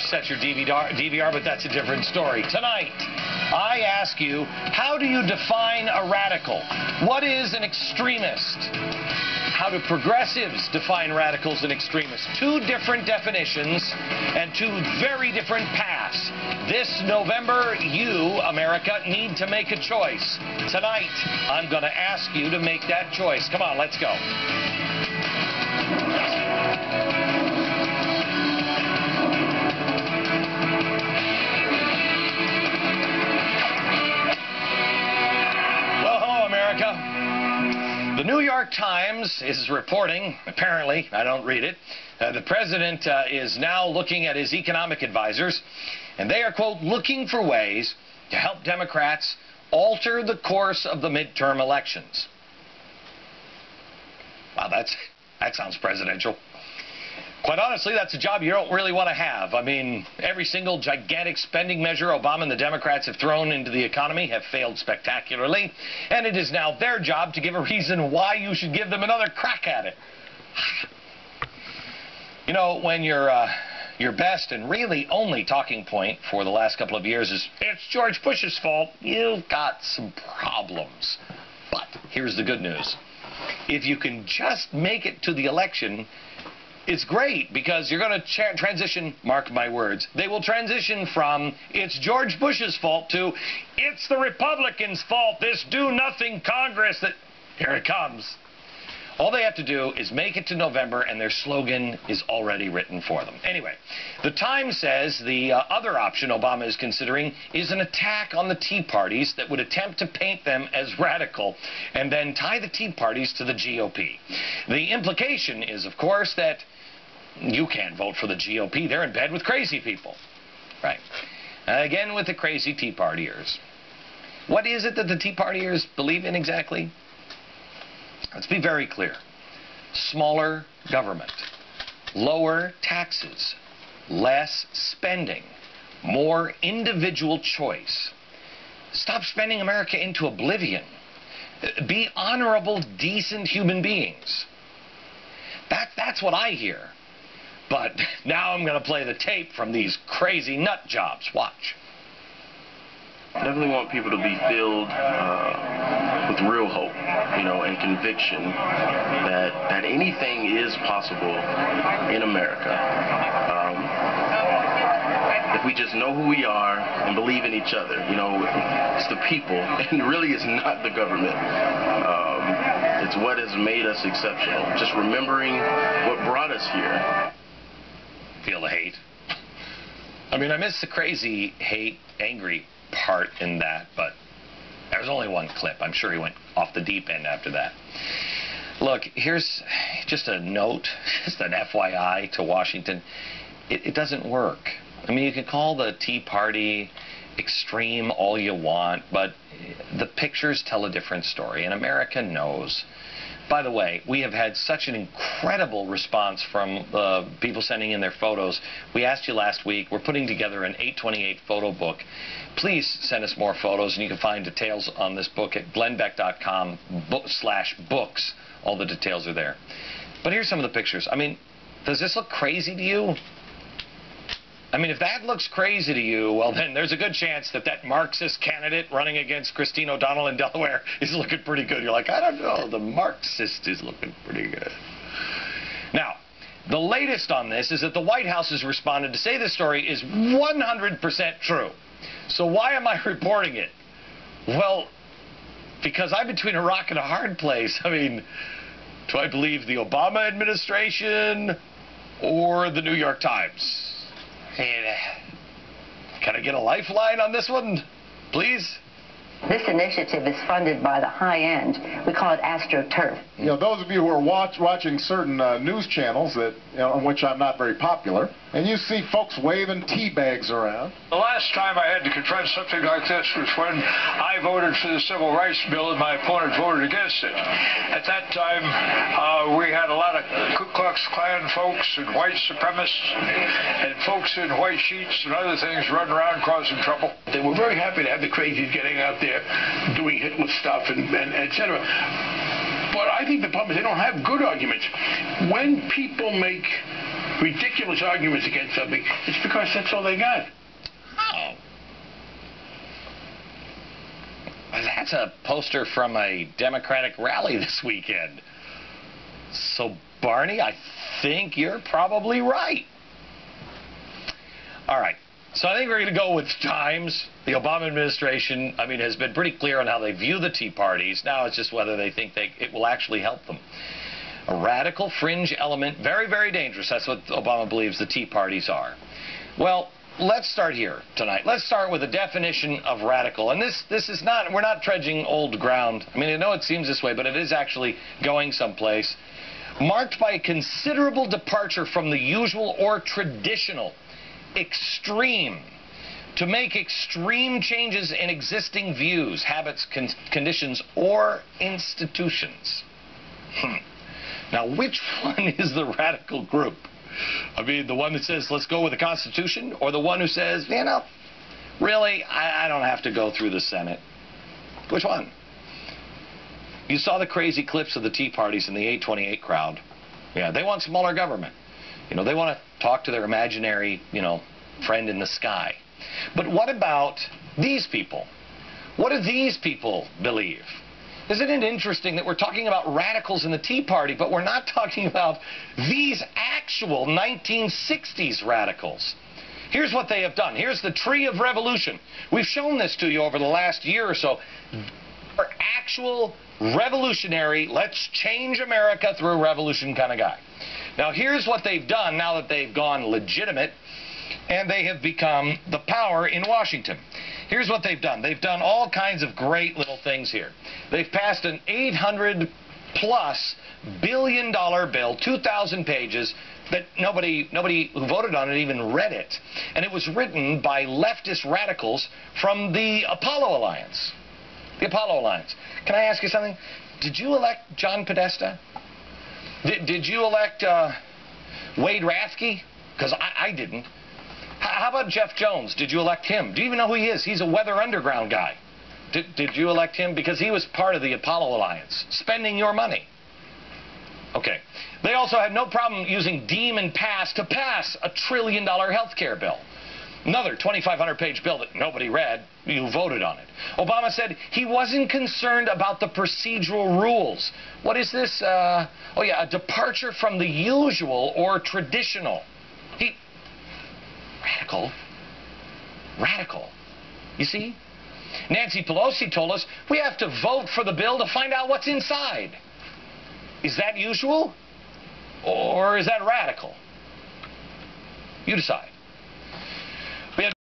Set your DVR, but that's a different story. Tonight, I ask you, how do you define a radical? What is an extremist? How do progressives define radicals and extremists? Two different definitions and two very different paths. This November, you, America, need to make a choice. Tonight, I'm going to ask you to make that choice. Come on, let's go. The New York Times is reporting, apparently, I don't read it, the president is now looking at his economic advisors, and they are, quote, looking for ways to help Democrats alter the course of the midterm elections. Wow, that sounds presidential. Quite honestly, that's a job you don't really want to have. I mean, every single gigantic spending measure Obama and the Democrats have thrown into the economy have failed spectacularly, and it is now their job to give a reason why you should give them another crack at it. You know, when your best and really only talking point for the last couple of years is, it's George Bush's fault, you've got some problems. But here's the good news. If you can just make it to the election, it's great, because you're going to transition, mark my words, they will transition from it's George Bush's fault to it's the Republicans' fault, this do-nothing Congress that... Here it comes. All they have to do is make it to November, and their slogan is already written for them. Anyway, the Times says the other option Obama is considering is an attack on the Tea Parties that would attempt to paint them as radical and then tie the Tea Parties to the GOP. The implication is, of course, that you can't vote for the GOP. They're in bed with crazy people. Right. Again, with the crazy Tea Partiers. What is it that the Tea Partiers believe in exactly? Let's be very clear. Smaller government, lower taxes, less spending, more individual choice. Stop spending America into oblivion. Be honorable, decent human beings. That's what I hear. But now I'm going to play the tape from these crazy nut jobs. Watch. I definitely want people to be filled with real hope, you know, and conviction that anything is possible in America. If we just know who we are and believe in each other, you know, it's the people, and really it's not the government. It's what has made us exceptional. Just remembering what brought us here. Feel the hate. I mean, I miss the crazy, hate, angry part in that, but there was only one clip. I'm sure he went off the deep end after that. Look, here's just a note, just an FYI to Washington. It doesn't work. I mean, you can call the Tea Party extreme all you want, but the pictures tell a different story, and America knows. By the way, we have had such an incredible response from people sending in their photos. We asked you last week. We're putting together an 828 photo book. Please send us more photos, and you can find details on this book at glennbeck.com/books. All the details are there. But here's some of the pictures. I mean, does this look crazy to you? I mean, if that looks crazy to you, well, then there's a good chance that that Marxist candidate running against Christine O'Donnell in Delaware is looking pretty good. You're like, I don't know, the Marxist is looking pretty good. Now, the latest on this is that the White House has responded to say this story is 100% true. So why am I reporting it? Well, because I'm between a rock and a hard place. I mean, do I believe the Obama administration or the New York Times? Can I get a lifeline on this one, please? This initiative is funded by the high end. We call it AstroTurf. You know, those of you who are watching certain news channels that, you know, on which I'm not very popular, and you see folks waving tea bags around. The last time I had to confront something like this was when I voted for the Civil Rights Bill and my opponent voted against it. At that time, we had a lot of Ku Klux Klan folks and white supremacists and folks in white sheets and other things running around causing trouble. They were very happy to have the crazies getting out there doing Hitler stuff and et cetera. But I think the problem is they don't have good arguments. When people make ridiculous arguments against something, it's because that's all they got. Oh. That's a poster from a Democratic rally this weekend. So, Barney, I think you're probably right. All right. So I think we're going to go with Times. The Obama administration, has been pretty clear on how they view the Tea Parties. Now it's just whether they think it will actually help them. A radical fringe element, very, very dangerous. That's what Obama believes the Tea Parties are. Well, let's start here tonight. Let's start with a definition of radical. And this is not, we're not trudging old ground. I know it seems this way, but it is actually going someplace. Marked by a considerable departure from the usual or traditional. Extreme. To make extreme changes in existing views, habits, conditions, or institutions. Now, which one is the radical group? The one that says, let's go with the Constitution, or the one who says, really, I don't have to go through the Senate? Which one? You saw the crazy clips of the Tea Parties in the 828 crowd. Yeah, they want smaller government. They want to talk to their imaginary, friend in the sky. But what about these people? What do these people believe? Isn't it interesting that we're talking about radicals in the Tea Party, but we're not talking about these actual 1960s radicals? Here's what they have done. Here's the tree of revolution. We've shown this to you over the last year or so. They're actual revolutionary, let's change America through a revolution kind of guy. Now, here's what they've done now that they've gone legitimate and they have become the power in Washington. Here's what they've done. They've done all kinds of great little things here. They've passed an $800+ billion bill, 2,000 pages, that nobody who voted on it even read it. And it was written by leftist radicals from the Apollo Alliance. The Apollo Alliance. Can I ask you something? Did you elect John Podesta? Did you elect Wade Rathke? Because I didn't. How about Jeff Jones? Did you elect him? Do you even know who he is? He's a Weather Underground guy. Did you elect him? Because he was part of the Apollo Alliance, spending your money. Okay. They also had no problem using deem and pass to pass a $1 trillion health care bill. Another 2,500-page bill that nobody read. You voted on it. Obama said he wasn't concerned about the procedural rules. What is this? A departure from the usual or traditional. Radical. You see? Nancy Pelosi told us we have to vote for the bill to find out what's inside. Is that usual? Or is that radical? You decide.